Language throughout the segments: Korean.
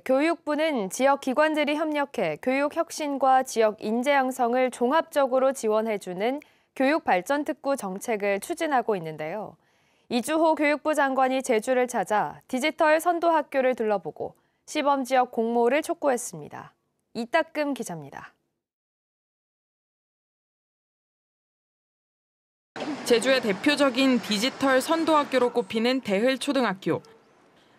교육부는 지역 기관들이 협력해 교육 혁신과 지역 인재 양성을 종합적으로 지원해주는 교육발전특구 정책을 추진하고 있는데요. 이주호 교육부 장관이 제주를 찾아 디지털 선도학교를 둘러보고 시범 지역 공모를 촉구했습니다. 이따금 기자입니다. 제주의 대표적인 디지털 선도학교로 꼽히는 대흘초등학교.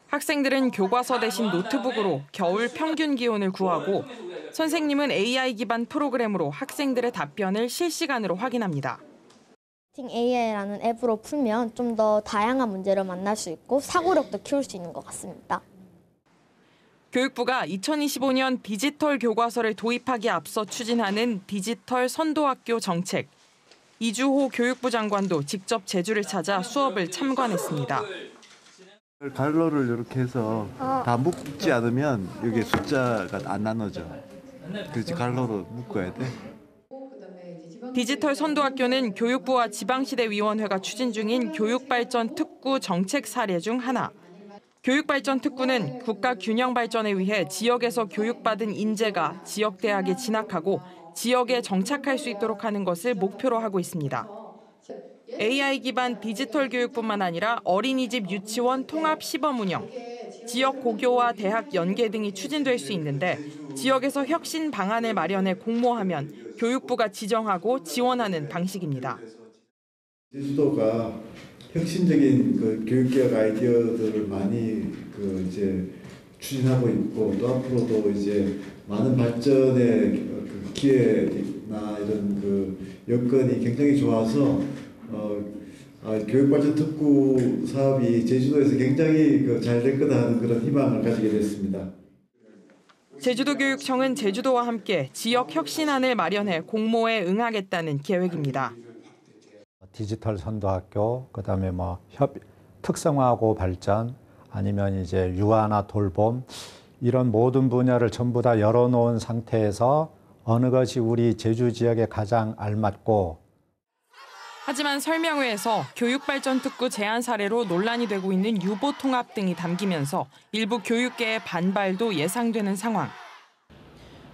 학생들은 교과서 대신 노트북으로 겨울 평균 기온을 구하고 선생님은 AI 기반 프로그램으로 학생들의 답변을 실시간으로 확인합니다. AI라는 앱으로 풀면 좀 더 다양한 문제를 만날 수 있고 사고력도 키울 수 있는 것 같습니다. 교육부가 2025년 디지털 교과서를 도입하기에 앞서 추진하는 디지털 선도학교 정책. 이주호 교육부 장관도 직접 제주를 찾아 수업을 참관했습니다. 갈로를 이렇게 해서 다 묶지 않으면 여기 숫자가 안 나눠져. 그래서 갈로로 묶어야 돼. 디지털 선도학교는 교육부와 지방시대위원회가 추진 중인 교육발전 특구 정책 사례 중 하나. 교육발전 특구는 국가 균형 발전에 위해 지역에서 교육받은 인재가 지역대학에 진학하고 지역에 정착할 수 있도록 하는 것을 목표로 하고 있습니다. AI 기반 디지털 교육뿐만 아니라 어린이집 유치원 통합 시범 운영, 지역 고교와 대학 연계 등이 추진될 수 있는데 지역에서 혁신 방안을 마련해 공모하면 교육부가 지정하고 지원하는 방식입니다. 제주도가 혁신적인 교육개혁 아이디어들을 많이 추진하고 있고 또 앞으로도 많은 발전의 기회나 이런 여건이 굉장히 좋아서 교육발전 특구 사업이 제주도에서 굉장히 잘 될 거다 하는 그런 희망을 가지게 됐습니다. 제주도교육청은 제주도와 함께 지역 혁신안을 마련해 공모에 응하겠다는 계획입니다. 디지털 선도학교, 그다음에 특성화하고 발전, 아니면 유아나 돌봄 이런 모든 분야를 전부 다 열어놓은 상태에서 어느 것이 우리 제주 지역에 가장 알맞고. 하지만 설명회에서 교육발전특구 제안 사례로 논란이 되고 있는 유보통합 등이 담기면서 일부 교육계의 반발도 예상되는 상황.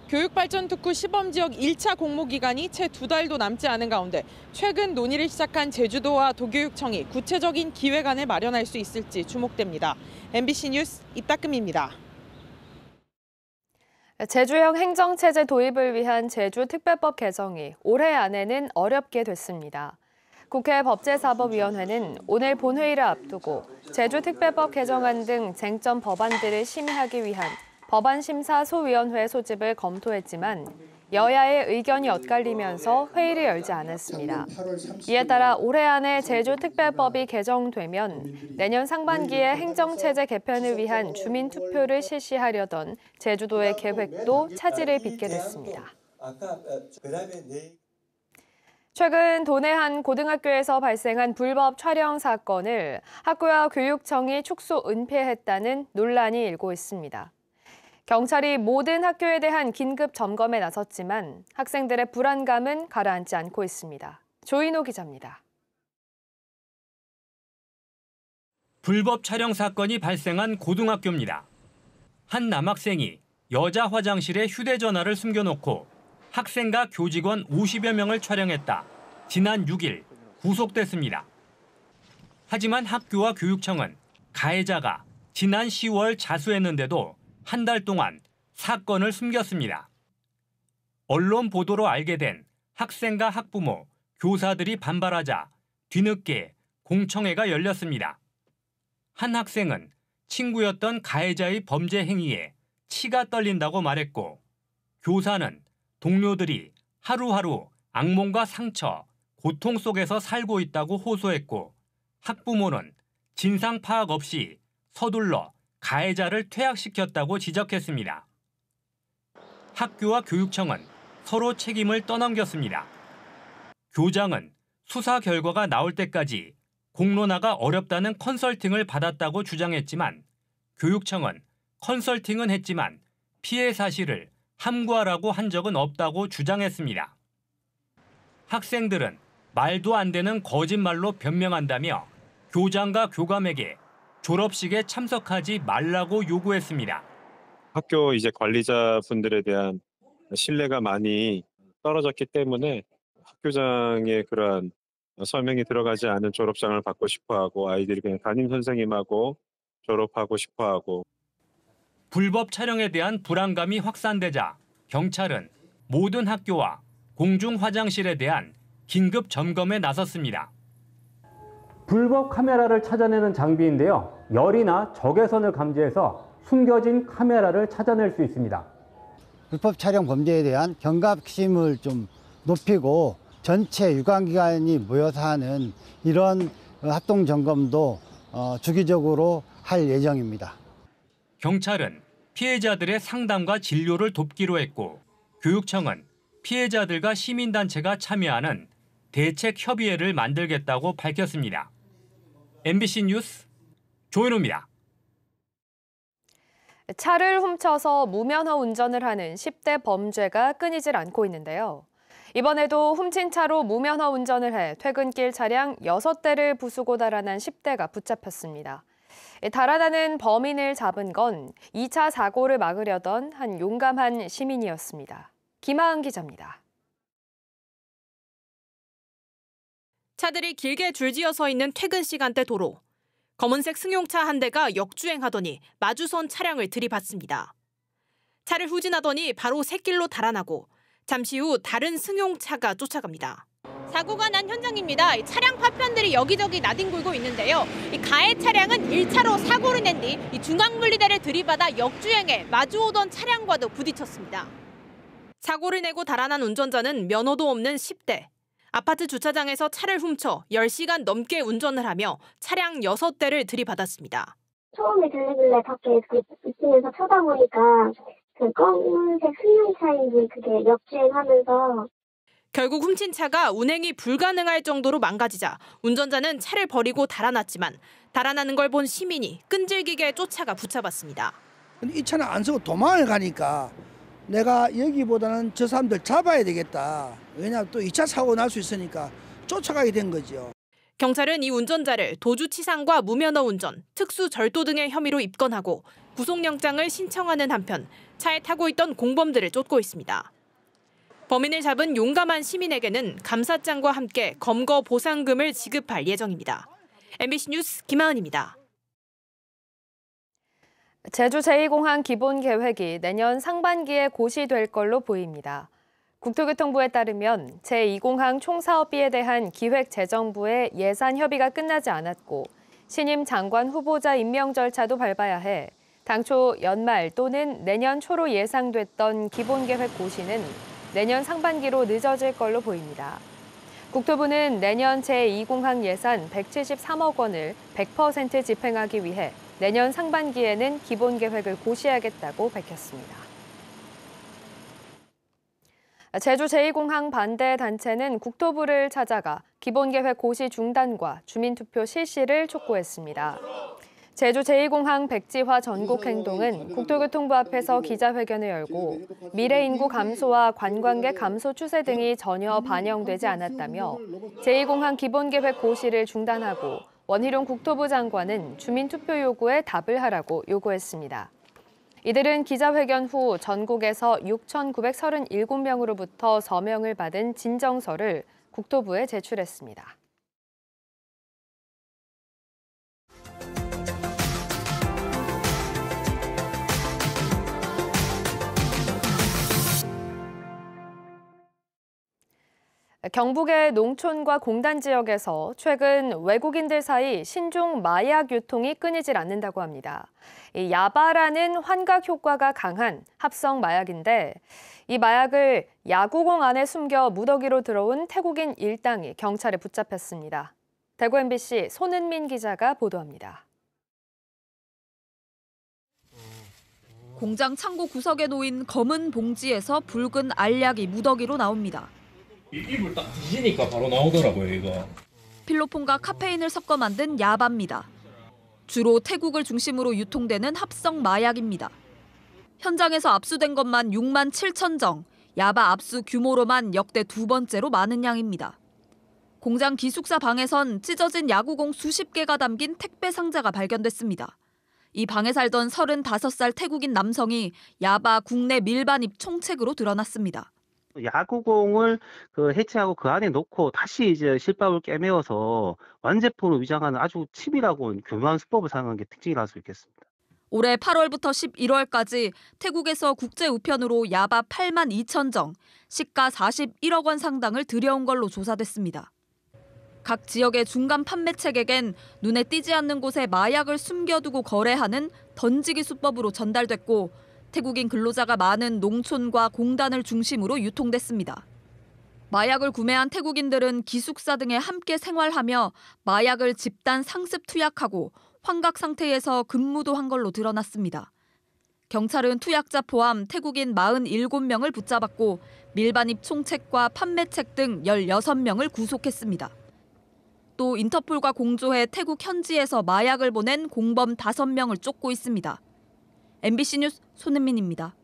교육발전특구 시범지역 1차 공모 기간이 채 2달도 남지 않은 가운데 최근 논의를 시작한 제주도와 도교육청이 구체적인 기획안을 마련할 수 있을지 주목됩니다. MBC 뉴스 이따금입니다. 제주형 행정체제 도입을 위한 제주특별법 개정이 올해 안에는 어렵게 됐습니다. 국회 법제사법위원회는 오늘 본회의를 앞두고 제주특별법 개정안 등 쟁점 법안들을 심의하기 위한 법안심사소위원회 소집을 검토했지만 여야의 의견이 엇갈리면서 회의를 열지 않았습니다. 이에 따라 올해 안에 제주특별법이 개정되면 내년 상반기에 행정체제 개편을 위한 주민투표를 실시하려던 제주도의 계획도 차질을 빚게 됐습니다. 최근 도내 한 고등학교에서 발생한 불법 촬영 사건을 학교와 교육청이 축소 은폐했다는 논란이 일고 있습니다. 경찰이 모든 학교에 대한 긴급 점검에 나섰지만 학생들의 불안감은 가라앉지 않고 있습니다. 조인호 기자입니다. 불법 촬영 사건이 발생한 고등학교입니다. 한 남학생이 여자 화장실에 휴대전화를 숨겨놓고 학생과 교직원 50여 명을 촬영했다. 지난 6일 구속됐습니다. 하지만 학교와 교육청은 가해자가 지난 10월 자수했는데도 한 달 동안 사건을 숨겼습니다. 언론 보도로 알게 된 학생과 학부모, 교사들이 반발하자 뒤늦게 공청회가 열렸습니다. 한 학생은 친구였던 가해자의 범죄 행위에 치가 떨린다고 말했고, 교사는 동료들이 하루하루 악몽과 상처, 고통 속에서 살고 있다고 호소했고, 학부모는 진상 파악 없이 서둘러 가해자를 퇴학시켰다고 지적했습니다. 학교와 교육청은 서로 책임을 떠넘겼습니다. 교장은 수사 결과가 나올 때까지 공론화가 어렵다는 컨설팅을 받았다고 주장했지만 교육청은 컨설팅은 했지만 피해 사실을 함구하라고 한 적은 없다고 주장했습니다. 학생들은 말도 안 되는 거짓말로 변명한다며 교장과 교감에게 졸업식에 참석하지 말라고 요구했습니다. 학교 이제 관리자분들에 대한 신뢰가 많이 떨어졌기 때문에 학교장의 그러한 설명이 들어가지 않은 졸업장을 받고 싶어하고 아이들이 그냥 담임 선생님하고 졸업하고 싶어하고. 불법 촬영에 대한 불안감이 확산되자 경찰은 모든 학교와 공중 화장실에 대한 긴급 점검에 나섰습니다. 불법 카메라를 찾아내는 장비인데요. 열이나 적외선을 감지해서 숨겨진 카메라를 찾아낼 수 있습니다. 불법 촬영 범죄에 대한 경각심을 좀 높이고 전체 유관기관이 모여서 하는 이런 합동 점검도 주기적으로 할 예정입니다. 경찰은 피해자들의 상담과 진료를 돕기로 했고 교육청은 피해자들과 시민단체가 참여하는 대책협의회를 만들겠다고 밝혔습니다. MBC 뉴스 조현우입니다. 차를 훔쳐서 무면허 운전을 하는 10대 범죄가 끊이질 않고 있는데요. 이번에도 훔친 차로 무면허 운전을 해 퇴근길 차량 6대를 부수고 달아난 10대가 붙잡혔습니다. 달아나는 범인을 잡은 건 2차 사고를 막으려던 한 용감한 시민이었습니다. 김하은 기자입니다. 차들이 길게 줄지어 서 있는 퇴근 시간대 도로. 검은색 승용차 한 대가 역주행하더니 마주선 차량을 들이받습니다. 차를 후진하더니 바로 샛길로 달아나고 잠시 후 다른 승용차가 쫓아갑니다. 사고가 난 현장입니다. 차량 파편들이 여기저기 나뒹굴고 있는데요. 이 가해 차량은 1차로 사고를 낸 뒤 이 중앙분리대를 들이받아 역주행해 마주오던 차량과도 부딪혔습니다. 사고를 내고 달아난 운전자는 면허도 없는 10대. 아파트 주차장에서 차를 훔쳐 10시간 넘게 운전을 하며 차량 6대를 들이받았습니다. 처음에 들리길래 밖에 있으면서 쳐다보니까 그 검은색 승용차인지 그게 역주행하면서 결국 훔친 차가 운행이 불가능할 정도로 망가지자 운전자는 차를 버리고 달아났지만 달아나는 걸 본 시민이 끈질기게 쫓아가 붙잡았습니다. 이 차는 안 쓰고 도망을 가니까 내가 여기보다는 저 사람들 잡아야 되겠다. 왜냐하면 또 2차 사고 날 수 있으니까 쫓아가게 된 거죠. 경찰은 이 운전자를 도주치상과 무면허 운전, 특수절도 등의 혐의로 입건하고 구속영장을 신청하는 한편 차에 타고 있던 공범들을 쫓고 있습니다. 범인을 잡은 용감한 시민에게는 감사장과 함께 검거 보상금을 지급할 예정입니다. MBC 뉴스 김하은입니다. 제주 제2공항 기본 계획이 내년 상반기에 고시될 걸로 보입니다. 국토교통부에 따르면 제2공항 총사업비에 대한 기획재정부의 예산 협의가 끝나지 않았고 신임 장관 후보자 임명 절차도 밟아야 해 당초 연말 또는 내년 초로 예상됐던 기본계획 고시는 내년 상반기로 늦어질 걸로 보입니다. 국토부는 내년 제2공항 예산 173억 원을 100% 집행하기 위해 내년 상반기에는 기본계획을 고시하겠다고 밝혔습니다. 제주 제2공항 반대 단체는 국토부를 찾아가 기본계획 고시 중단과 주민투표 실시를 촉구했습니다. 제주 제2공항 백지화 전국행동은 국토교통부 앞에서 기자회견을 열고 미래 인구 감소와 관광객 감소 추세 등이 전혀 반영되지 않았다며 제2공항 기본계획 고시를 중단하고 원희룡 국토부 장관은 주민투표 요구에 답을 하라고 요구했습니다. 이들은 기자회견 후 전국에서 6,937명으로부터 서명을 받은 진정서를 국토부에 제출했습니다. 경북의 농촌과 공단 지역에서 최근 외국인들 사이 신종 마약 유통이 끊이질 않는다고 합니다. 이 야바라는 환각 효과가 강한 합성 마약인데 이 마약을 야구공 안에 숨겨 무더기로 들어온 태국인 일당이 경찰에 붙잡혔습니다. 대구 MBC 손은민 기자가 보도합니다. 공장 창고 구석에 놓인 검은 봉지에서 붉은 알약이 무더기로 나옵니다. 입을 딱 뒤지니까 바로 나오더라고요, 이거. 필로폰과 카페인을 섞어 만든 야바입니다. 주로 태국을 중심으로 유통되는 합성 마약입니다. 현장에서 압수된 것만 6만 7천 정, 야바 압수 규모로만 역대 2번째로 많은 양입니다. 공장 기숙사 방에선 찢어진 야구공 수십 개가 담긴 택배 상자가 발견됐습니다. 이 방에 살던 35살 태국인 남성이 야바 국내 밀반입 총책으로 드러났습니다. 야구공을 해체하고 그 안에 넣고 다시 이제 실밥을 깨매어서 완제품으로 위장하는 아주 치밀하고 교묘한 수법을 사용한 게 특징이라 할 수 있겠습니다. 올해 8월부터 11월까지 태국에서 국제 우편으로 야바 8만 2천 정, 시가 41억 원 상당을 들여온 걸로 조사됐습니다. 각 지역의 중간 판매책에겐 눈에 띄지 않는 곳에 마약을 숨겨두고 거래하는 던지기 수법으로 전달됐고 태국인 근로자가 많은 농촌과 공단을 중심으로 유통됐습니다. 마약을 구매한 태국인들은 기숙사 등에 함께 생활하며 마약을 집단 상습 투약하고 환각 상태에서 근무도 한 걸로 드러났습니다. 경찰은 투약자 포함 태국인 47명을 붙잡았고 밀반입 총책과 판매책 등 16명을 구속했습니다. 또 인터폴과 공조해 태국 현지에서 마약을 보낸 공범 5명을 쫓고 있습니다. MBC 뉴스 손은민입니다.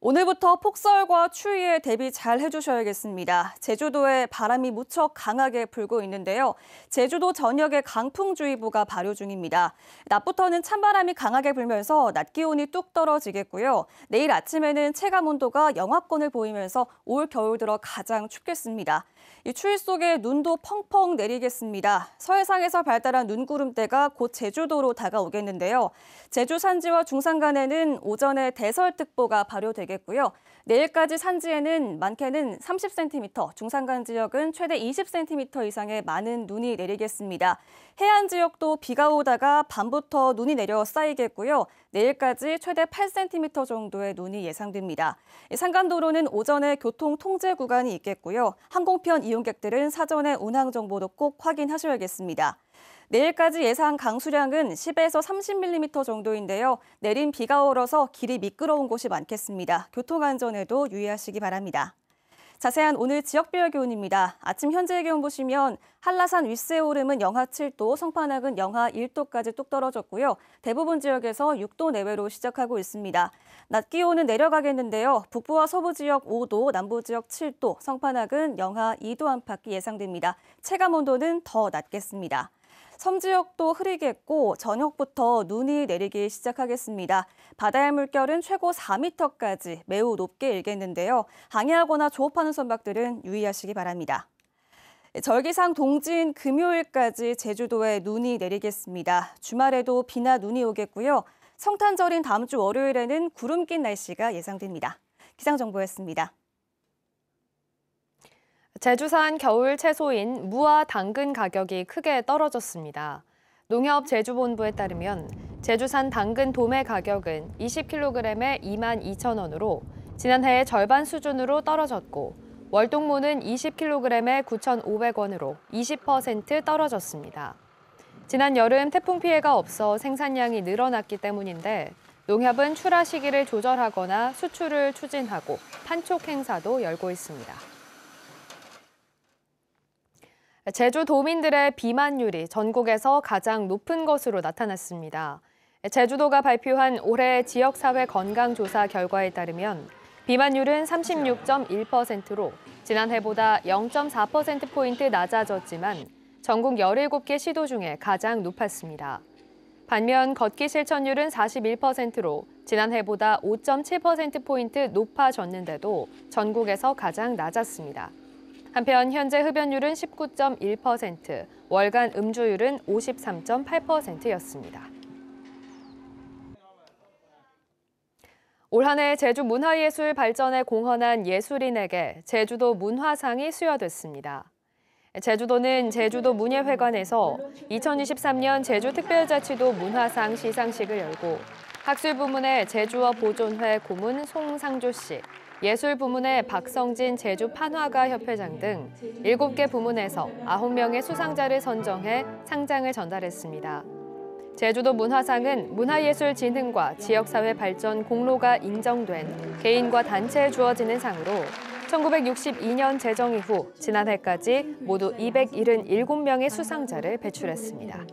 오늘부터 폭설과 추위에 대비 잘 해주셔야겠습니다. 제주도에 바람이 무척 강하게 불고 있는데요. 제주도 전역에 강풍주의보가 발효 중입니다. 낮부터는 찬바람이 강하게 불면서 낮 기온이 뚝 떨어지겠고요. 내일 아침에는 체감온도가 영하권을 보이면서 올 겨울 들어 가장 춥겠습니다. 이 추위 속에 눈도 펑펑 내리겠습니다. 서해상에서 발달한 눈구름대가 곧 제주도로 다가오겠는데요. 제주 산지와 중산 간에는 오전에 대설특보가 발효되겠고요. 내일까지 산지에는 많게는 30cm, 중산간 지역은 최대 20cm 이상의 많은 눈이 내리겠습니다. 해안 지역도 비가 오다가 밤부터 눈이 내려 쌓이겠고요. 내일까지 최대 8cm 정도의 눈이 예상됩니다. 산간도로는 오전에 교통 통제 구간이 있겠고요. 항공편 이용객들은 사전에 운항 정보도 꼭 확인하셔야겠습니다. 내일까지 예상 강수량은 10에서 30mm 정도인데요. 내린 비가 얼어서 길이 미끄러운 곳이 많겠습니다. 교통안전에도 유의하시기 바랍니다. 자세한 오늘 지역별 기온입니다. 아침 현재 기온 보시면 한라산 윗세오름은 영하 7도, 성판악은 영하 1도까지 뚝 떨어졌고요. 대부분 지역에서 6도 내외로 시작하고 있습니다. 낮 기온은 내려가겠는데요. 북부와 서부 지역 5도, 남부 지역 7도, 성판악은 영하 2도 안팎이 예상됩니다. 체감온도는 더 낮겠습니다. 섬 지역도 흐리겠고 저녁부터 눈이 내리기 시작하겠습니다. 바다의 물결은 최고 4m까지 매우 높게 일겠는데요. 항해하거나 조업하는 선박들은 유의하시기 바랍니다. 절기상 동지인 금요일까지 제주도에 눈이 내리겠습니다. 주말에도 비나 눈이 오겠고요. 성탄절인 다음 주 월요일에는 구름 낀 날씨가 예상됩니다. 기상정보였습니다. 제주산 겨울 채소인 무와 당근 가격이 크게 떨어졌습니다. 농협 제주본부에 따르면 제주산 당근 도매 가격은 20kg에 22,000원으로 지난해의 절반 수준으로 떨어졌고 월동무는 20kg에 9,500원으로 20% 떨어졌습니다. 지난 여름 태풍 피해가 없어 생산량이 늘어났기 때문인데 농협은 출하 시기를 조절하거나 수출을 추진하고 판촉 행사도 열고 있습니다. 제주도민들의 비만율이 전국에서 가장 높은 것으로 나타났습니다. 제주도가 발표한 올해 지역사회 건강조사 결과에 따르면 비만율은 36.1%로 지난해보다 0.4%포인트 낮아졌지만 전국 17개 시도 중에 가장 높았습니다. 반면 걷기 실천율은 41%로 지난해보다 5.7%포인트 높아졌는데도 전국에서 가장 낮았습니다. 한편 현재 흡연율은 19.1%, 월간 음주율은 53.8%였습니다. 올 한 해 제주 문화예술 발전에 공헌한 예술인에게 제주도 문화상이 수여됐습니다. 제주도는 제주도 문예회관에서 2023년 제주특별자치도 문화상 시상식을 열고 학술 부문의 제주어 보존회 고문 송상조 씨, 예술 부문의 박성진 제주 판화가 협회장 등 7개 부문에서 9명의 수상자를 선정해 상장을 전달했습니다. 제주도 문화상은 문화예술진흥과 지역사회 발전 공로가 인정된 개인과 단체에 주어지는 상으로 1962년 제정 이후 지난해까지 모두 277명의 수상자를 배출했습니다.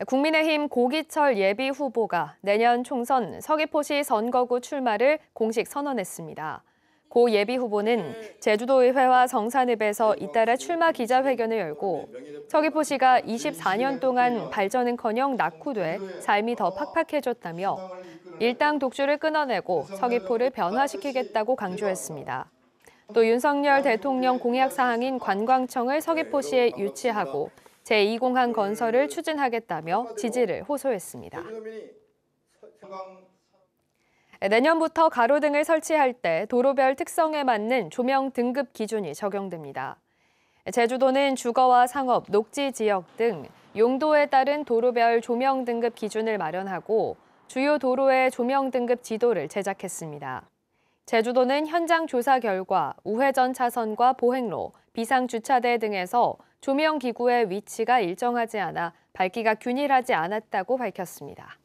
국민의힘 고기철 예비 후보가 내년 총선 서귀포시 선거구 출마를 공식 선언했습니다. 고 예비 후보는 제주도의회와 성산읍에서 잇따라 출마 기자회견을 열고 서귀포시가 24년 동안 발전은커녕 낙후돼 삶이 더 팍팍해졌다며 일당 독주를 끊어내고 서귀포를 변화시키겠다고 강조했습니다. 또 윤석열 대통령 공약 사항인 관광청을 서귀포시에 유치하고 제2공항 건설을 추진하겠다며 지지를 호소했습니다. 내년부터 가로등을 설치할 때 도로별 특성에 맞는 조명 등급 기준이 적용됩니다. 제주도는 주거와 상업, 녹지 지역 등 용도에 따른 도로별 조명 등급 기준을 마련하고 주요 도로의 조명 등급 지도를 제작했습니다. 제주도는 현장 조사 결과 우회전 차선과 보행로, 비상주차대 등에서 조명기구의 위치가 일정하지 않아 밝기가 균일하지 않았다고 밝혔습니다.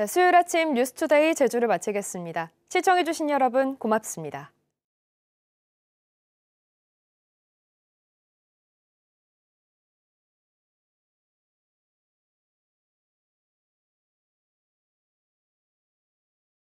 네, 수요일 아침 뉴스투데이 제주를 마치겠습니다. 시청해주신 여러분 고맙습니다.